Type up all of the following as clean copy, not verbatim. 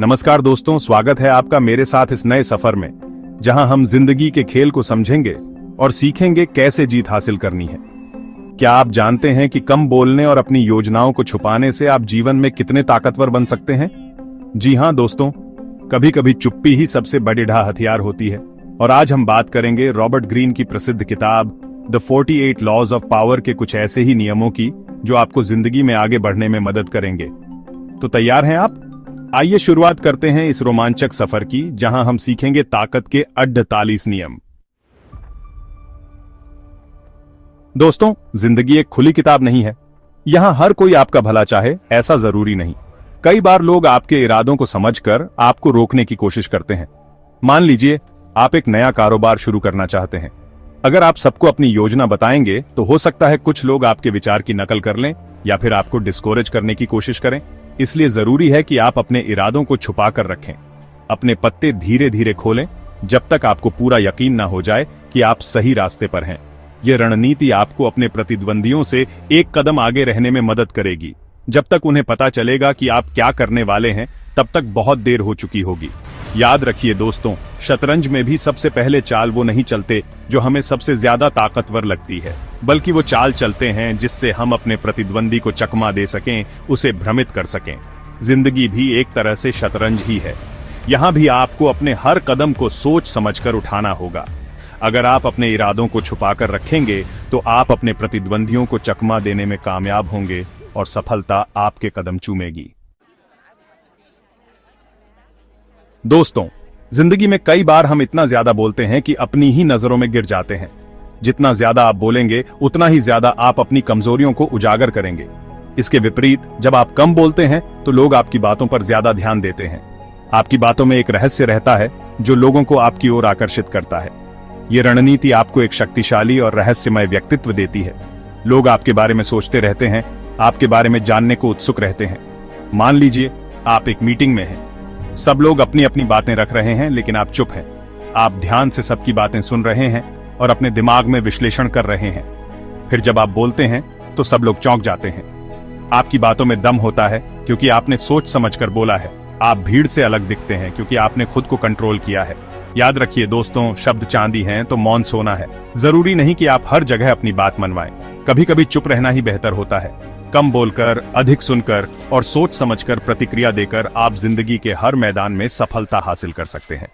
नमस्कार दोस्तों, स्वागत है आपका मेरे साथ इस नए सफर में, जहां हम जिंदगी के खेल को समझेंगे और सीखेंगे कैसे जीत हासिल करनी है। क्या आप जानते हैं कि कम बोलने और अपनी योजनाओं को छुपाने से आप जीवन में कितने ताकतवर बन सकते हैं? जी हां दोस्तों, कभी कभी चुप्पी ही सबसे बड़ी हथियार होती है। और आज हम बात करेंगे रॉबर्ट ग्रीन की प्रसिद्ध किताब द 48 लॉज ऑफ पावर के कुछ ऐसे ही नियमों की जो आपको जिंदगी में आगे बढ़ने में मदद करेंगे। तो तैयार हैं आप? आइए शुरुआत करते हैं इस रोमांचक सफर की, जहां हम सीखेंगे ताकत के 48 नियम। दोस्तों, जिंदगी एक खुली किताब नहीं है। यहां हर कोई आपका भला चाहे, ऐसा जरूरी नहीं। कई बार लोग आपके इरादों को समझकर आपको रोकने की कोशिश करते हैं। मान लीजिए आप एक नया कारोबार शुरू करना चाहते हैं। अगर आप सबको अपनी योजना बताएंगे तो हो सकता है कुछ लोग आपके विचार की नकल कर लें या फिर आपको डिस्कोरेज करने की कोशिश करें। इसलिए जरूरी है कि आप अपने इरादों को छुपा कर रखें। अपने पत्ते धीरे धीरे खोलें जब तक आपको पूरा यकीन ना हो जाए कि आप सही रास्ते पर हैं। यह रणनीति आपको अपने प्रतिद्वंदियों से एक कदम आगे रहने में मदद करेगी। जब तक उन्हें पता चलेगा कि आप क्या करने वाले हैं, तब तक बहुत देर हो चुकी होगी। याद रखिए दोस्तों, शतरंज में भी सबसे पहले चाल वो नहीं चलते जो हमें सबसे ज्यादा ताकतवर लगती है, बल्कि वो चाल चलते हैं जिससे हम अपने प्रतिद्वंदी को चकमा दे सकें, उसे भ्रमित कर सकें। जिंदगी भी एक तरह से शतरंज ही है। यहाँ भी आपको अपने हर कदम को सोच समझकर उठाना होगा। अगर आप अपने इरादों को छुपाकर रखेंगे तो आप अपने प्रतिद्वंदियों को चकमा देने में कामयाब होंगे और सफलता आपके कदम चूमेगी। दोस्तों, जिंदगी में कई बार हम इतना ज्यादा बोलते हैं कि अपनी ही नजरों में गिर जाते हैं। जितना ज्यादा आप बोलेंगे उतना ही ज्यादा आप अपनी कमजोरियों को उजागर करेंगे। इसके विपरीत, जब आप कम बोलते हैं तो लोग आपकी बातों पर ज्यादा ध्यान देते हैं। आपकी बातों में एक रहस्य रहता है जो लोगों को आपकी ओर आकर्षित करता है। ये रणनीति आपको एक शक्तिशाली और रहस्यमय व्यक्तित्व देती है। लोग आपके बारे में सोचते रहते हैं, आपके बारे में जानने को उत्सुक रहते हैं। मान लीजिए आप एक मीटिंग में हैं। सब लोग अपनी अपनी बातें रख रहे हैं, लेकिन आप चुप हैं। आप ध्यान से सबकी बातें सुन रहे हैं और अपने दिमाग में विश्लेषण कर रहे हैं। फिर जब आप बोलते हैं तो सब लोग चौंक जाते हैं। आपकी बातों में दम होता है क्योंकि आपने सोच समझकर बोला है। आप भीड़ से अलग दिखते हैं क्योंकि आपने खुद को कंट्रोल किया है। याद रखिए दोस्तों, शब्द चांदी हैं तो मौन सोना है। जरूरी नहीं कि आप हर जगह अपनी बात मनवाएं। कभी कभी चुप रहना ही बेहतर होता है। कम बोलकर, अधिक सुनकर और सोच समझकर प्रतिक्रिया देकर आप जिंदगी के हर मैदान में सफलता हासिल कर सकते हैं।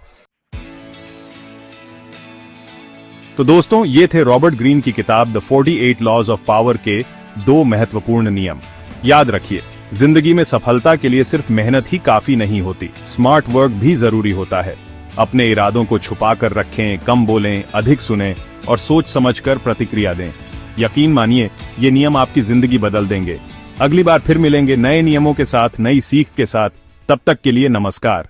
तो दोस्तों, ये थे रॉबर्ट ग्रीन की किताब द 48 लॉज ऑफ पावर के 2 महत्वपूर्ण नियम। याद रखिए, जिंदगी में सफलता के लिए सिर्फ मेहनत ही काफी नहीं होती, स्मार्ट वर्क भी जरूरी होता है। अपने इरादों को छुपा कर रखें, कम बोलें, अधिक सुनें और सोच समझकर प्रतिक्रिया दें। यकीन मानिए, ये नियम आपकी जिंदगी बदल देंगे। अगली बार फिर मिलेंगे नए नियमों के साथ, नई सीख के साथ। तब तक के लिए नमस्कार।